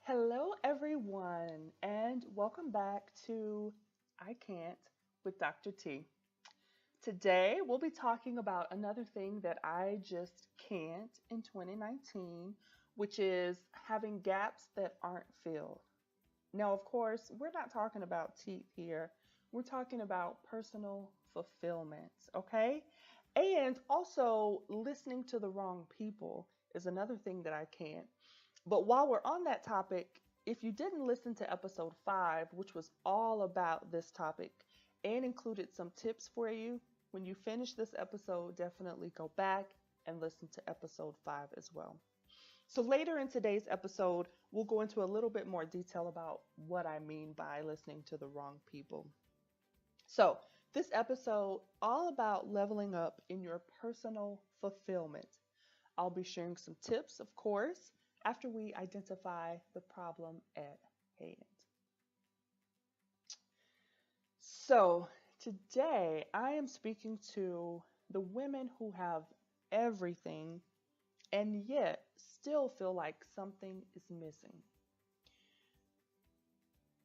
Hello, everyone, and welcome back to I Can't with Dr. T. Today, we'll be talking about another thing that I just can't in 2019, which is having gaps that aren't filled. Now, of course, we're not talking about teeth here, we're talking about personal fulfillment, okay? And also, listening to the wrong people is another thing that I can't. But while we're on that topic, if you didn't listen to episode 5, which was all about this topic and included some tips for you, when you finish this episode, definitely go back and listen to episode 5 as well. So later in today's episode, we'll go into a little bit more detail about what I mean by listening to the wrong people. So, this episode all about leveling up in your personal fulfillment. I'll be sharing some tips, of course, after we identify the problem at hand. So, today I am speaking to the women who have everything and yet still feel like something is missing.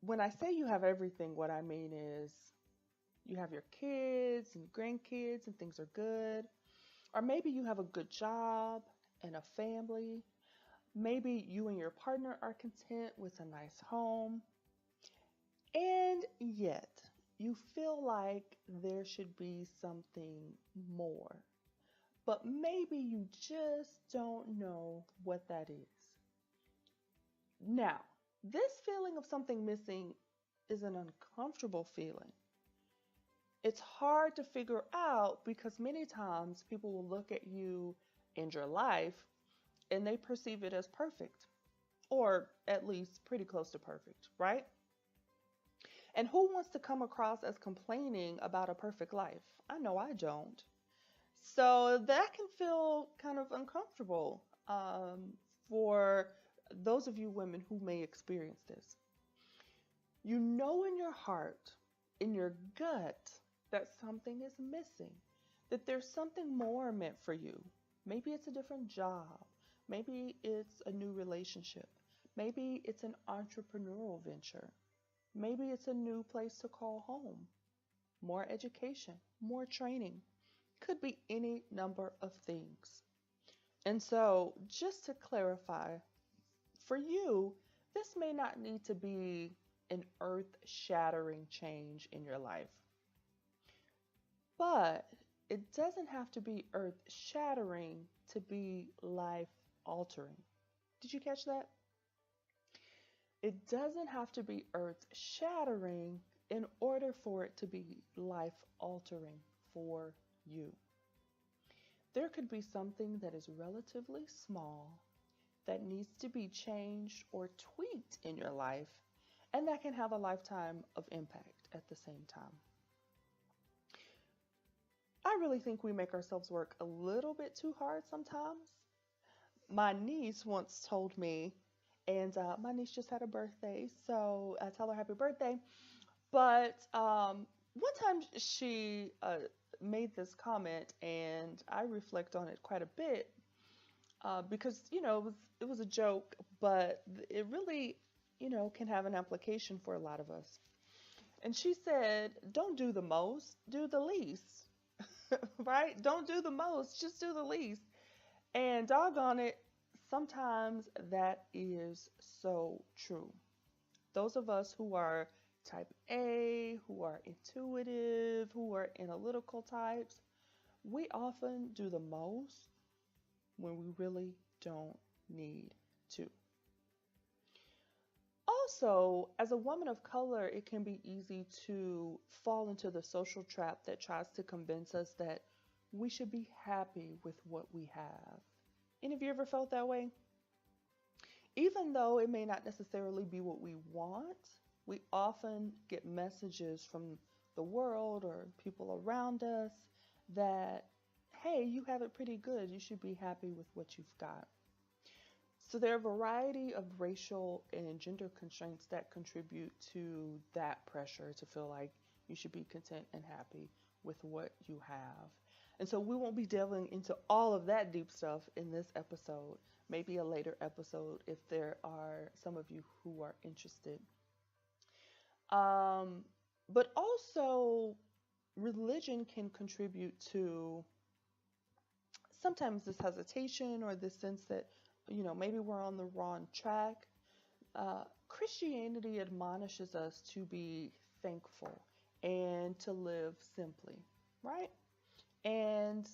When I say you have everything, what I mean is you have your kids and grandkids and things are good. Or maybe you have a good job and a family. Maybe you and your partner are content with a nice home. And yet, you feel like there should be something more. But maybe you just don't know what that is. Now, this feeling of something missing is an uncomfortable feeling. It's hard to figure out because many times people will look at you and your life and they perceive it as perfect, or at least pretty close to perfect, right? And who wants to come across as complaining about a perfect life? I know I don't. So that can feel kind of uncomfortable for those of you women who may experience this. You know in your heart, in your gut, that something is missing, that there's something more meant for you. Maybe it's a different job. Maybe it's a new relationship. Maybe it's an entrepreneurial venture. Maybe it's a new place to call home. More education, more training. Could be any number of things. And so, just to clarify, for you, this may not need to be an earth shattering change in your life, but it doesn't have to be earth shattering to be life altering. Did you catch that? It doesn't have to be earth shattering in order for it to be life altering for you. There could be something that is relatively small that needs to be changed or tweaked in your life, and that can have a lifetime of impact at the same time. I really think we make ourselves work a little bit too hard sometimes. My niece once told me, and my niece just had a birthday, so I tell her happy birthday. But one time she made this comment, and I reflect on it quite a bit because it was a joke, but it really can have an application for a lot of us. And she said, "Don't do the most, do the least." Right? Don't do the most, just do the least. And doggone it, sometimes that is so true. Those of us who are type A, who are intuitive, who are analytical types, we often do the most when we really don't need to. Also, as a woman of color, it can be easy to fall into the social trap that tries to convince us that we should be happy with what we have. Any of you ever felt that way? Even though it may not necessarily be what we want, we often get messages from the world or people around us that, hey, you have it pretty good. You should be happy with what you've got. So there are a variety of racial and gender constraints that contribute to that pressure to feel like you should be content and happy with what you have. And so we won't be delving into all of that deep stuff in this episode, maybe a later episode if there are some of you who are interested. Um, but also, religion can contribute to sometimes this hesitation or this sense that, maybe we're on the wrong track. Christianity admonishes us to be thankful and to live simply, right? And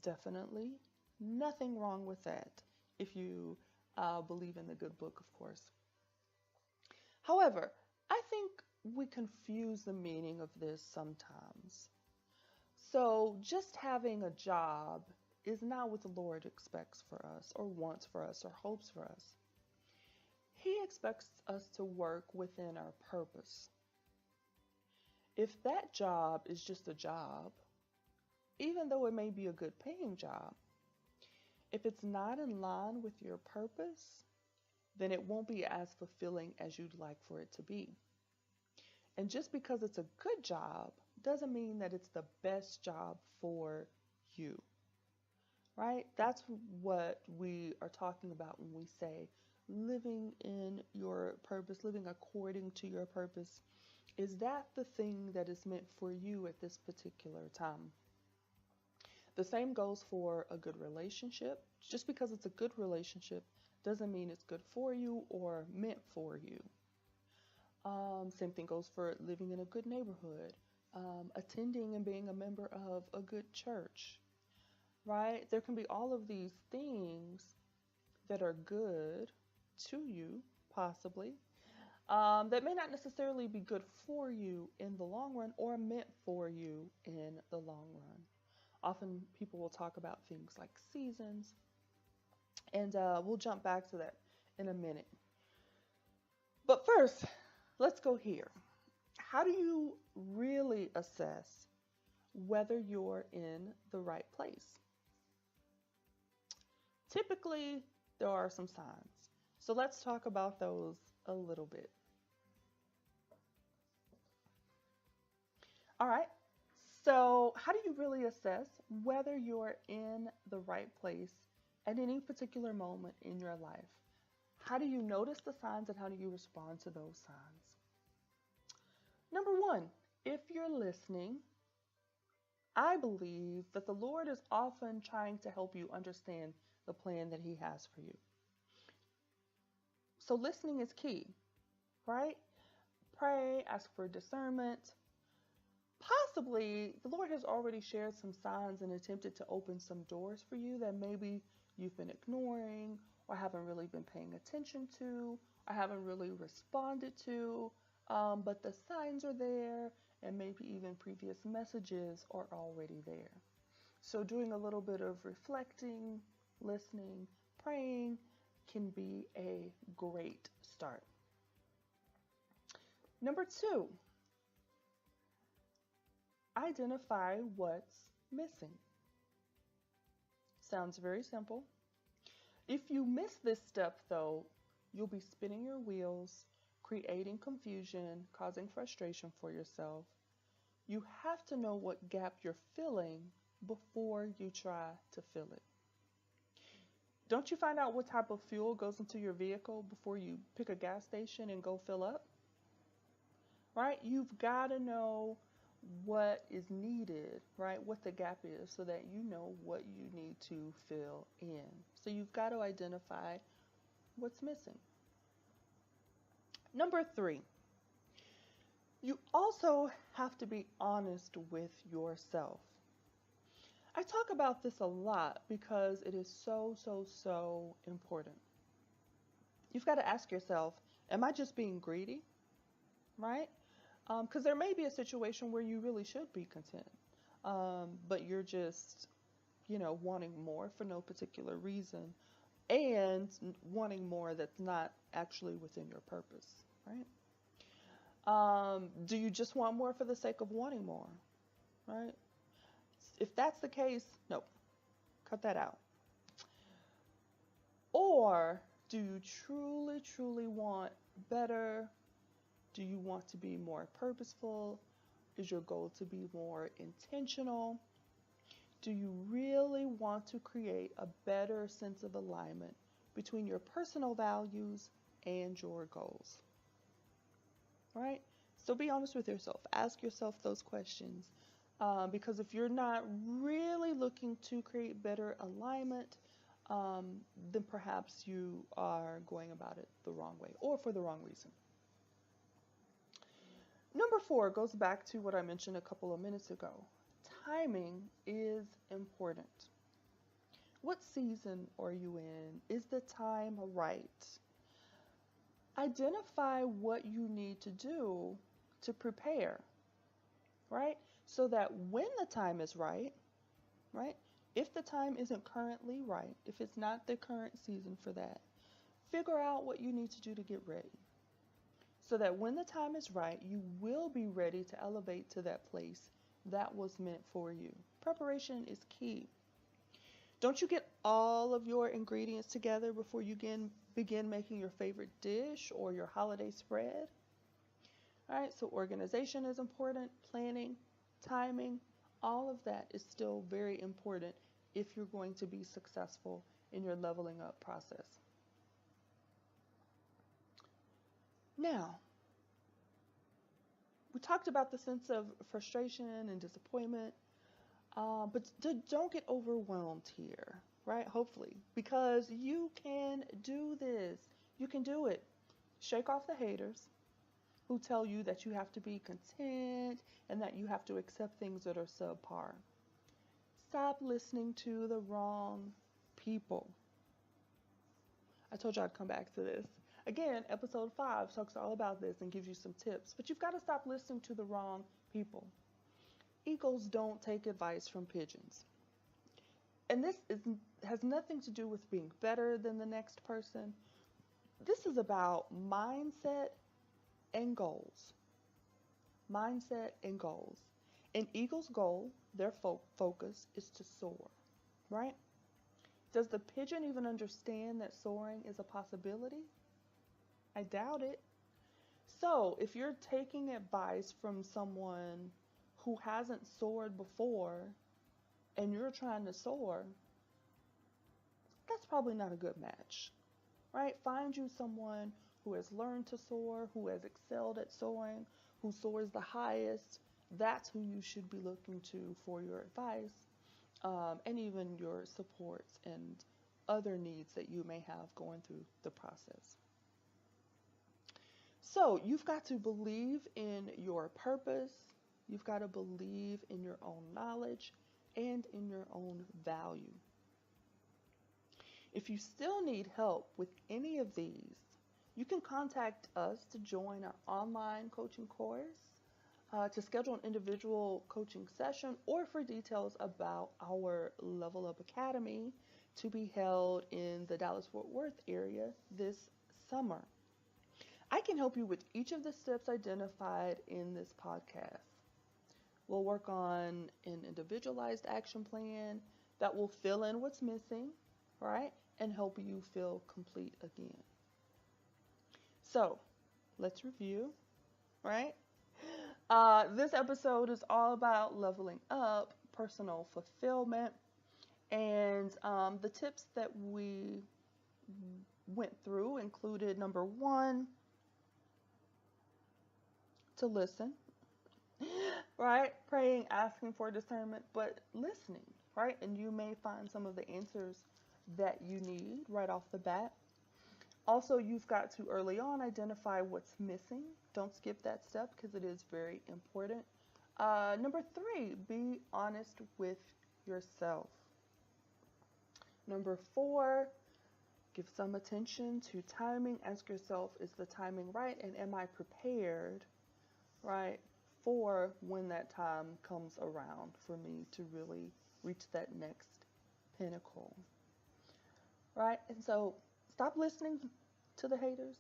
definitely nothing wrong with that if you believe in the good book, of course. However, I think we confuse the meaning of this sometimes. So, just having a job is not what the Lord expects for us, or wants for us, or hopes for us. He expects us to work within our purpose. If that job is just a job, even though it may be a good paying job, if it's not in line with your purpose, then it won't be as fulfilling as you'd like for it to be. And just because it's a good job doesn't mean that it's the best job for you, right? That's what we are talking about when we say living in your purpose, living according to your purpose. Is that the thing that is meant for you at this particular time? The same goes for a good relationship. Just because it's a good relationship doesn't mean it's good for you or meant for you. Same thing goes for living in a good neighborhood, attending and being a member of a good church, right? There can be all of these things that are good to you, possibly, that may not necessarily be good for you in the long run or meant for you in the long run. Often people will talk about things like seasons, and we'll jump back to that in a minute. But first, let's go here. How do you really assess whether you're in the right place? Typically, there are some signs. So let's talk about those a little bit. All right. So, how do you really assess whether you're in the right place at any particular moment in your life? How do you notice the signs and how do you respond to those signs? Number one, if you're listening, I believe that the Lord is often trying to help you understand the plan that He has for you. So, listening is key, right? Pray, ask for discernment. Possibly, the Lord has already shared some signs and attempted to open some doors for you that maybe you've been ignoring or haven't really been paying attention to or haven't really responded to. But the signs are there, and maybe even previous messages are already there. So, doing a little bit of reflecting, listening, praying can be a great start. Number two, identify what's missing. Sounds very simple. If you miss this step, though, you'll be spinning your wheels, creating confusion, causing frustration for yourself. You have to know what gap you're filling before you try to fill it. Don't you find out what type of fuel goes into your vehicle before you pick a gas station and go fill up? Right? You've got to know what is needed, right? What the gap is so that you know what you need to fill in. So you've got to identify what's missing. Number three, you also have to be honest with yourself. I talk about this a lot because it is so, so, so important. You've got to ask yourself, am I just being greedy? Right? Because there may be a situation where you really should be content, but you're just, wanting more for no particular reason and wanting more that's not actually within your purpose, right? Do you just want more for the sake of wanting more, right? If that's the case, no, cut that out. Or do you truly, truly want better? Do you want to be more purposeful? Is your goal to be more intentional? Do you really want to create a better sense of alignment between your personal values and your goals. Right? So be honest with yourself. Ask yourself those questions. Because if you're not really looking to create better alignment, um, then perhaps you are going about it the wrong way or for the wrong reason. Number 4 goes back to what I mentioned a couple of minutes ago. Timing is important. What season are you in? Is the time right? Identify what you need to do to prepare, right? So that when the time is right, right? If the time isn't currently right, if it's not the current season for that, figure out what you need to do to get ready. So that when the time is right, you will be ready to elevate to that place that was meant for you. Preparation is key. Don't you get all of your ingredients together before you begin making your favorite dish or your holiday spread? All right, so organization is important, planning, timing, all of that is still very important if you're going to be successful in your leveling up process. Now, we talked about the sense of frustration and disappointment, but don't get overwhelmed here, right? Hopefully, because you can do this. You can do it. Shake off the haters who tell you that you have to be content and that you have to accept things that are subpar. Stop listening to the wrong people. I told you I'd come back to this. Again, episode 5 talks all about this and gives you some tips, but you've got to stop listening to the wrong people. Eagles don't take advice from pigeons. And has nothing to do with being better than the next person. This is about mindset and goals. Mindset and goals. An eagle's goal, their focus, is to soar, right? Does the pigeon even understand that soaring is a possibility? I doubt it. So, if you're taking advice from someone who hasn't soared before and you're trying to soar, that's probably not a good match, right? Find you someone who has learned to soar, who has excelled at soaring, who soars the highest. That's who you should be looking to for your advice, and even your supports and other needs that you may have going through the process. So you've got to believe in your purpose. You've got to believe in your own knowledge and in your own value. If you still need help with any of these, you can contact us to join our online coaching course, to schedule an individual coaching session, or for details about our Level Up Academy to be held in the Dallas-Fort Worth area this summer. I can help you with each of the steps identified in this podcast. We'll work on an individualized action plan that will fill in what's missing, right, and help you feel complete again. So, let's review, right? This episode is all about leveling up, personal fulfillment, and the tips that we went through included number 1, to listen, right? Praying, asking for discernment, but listening, right? And you may find some of the answers that you need right off the bat. Also, you've got to early on identify what's missing. Don't skip that step because it is very important. Number 3, be honest with yourself. Number 4, give some attention to timing. Ask yourself, is the timing right? And am I prepared, right, for when that time comes around for me to really reach that next pinnacle, right? And so stop listening to the haters,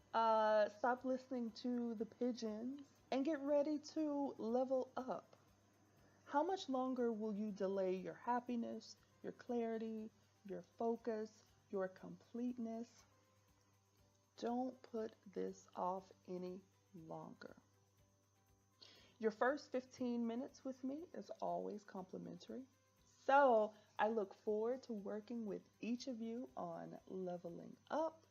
stop listening to the pigeons, and get ready to level up. How much longer will you delay your happiness, your clarity, your focus, your completeness? Don't put this off any longer. Your first 15 minutes with me is always complimentary. So I look forward to working with each of you on leveling up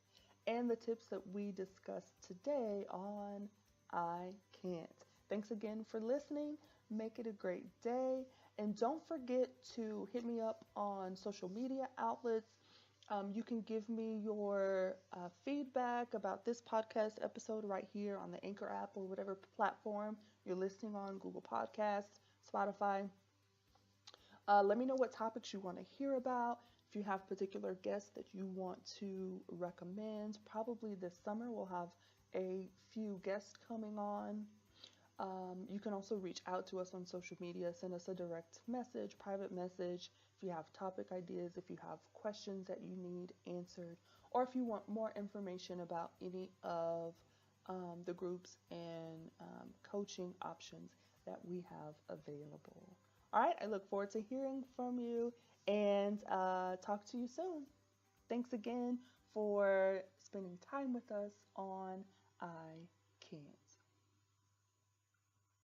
and the tips that we discussed today on I Can't. Thanks again for listening. Make it a great day. And don't forget to hit me up on social media outlets. You can give me your feedback about this podcast episode right here on the Anchor app or whatever platform you're listening on, Google Podcasts, Spotify. Let me know what topics you want to hear about. If you have particular guests that you want to recommend, probably this summer we'll have a few guests coming on. You can also reach out to us on social media, send us a direct message, private message, if you have topic ideas, if you have questions that you need answered, or if you want more information about any of the groups and coaching options that we have available. All right, I look forward to hearing from you and talk to you soon. Thanks again for spending time with us on I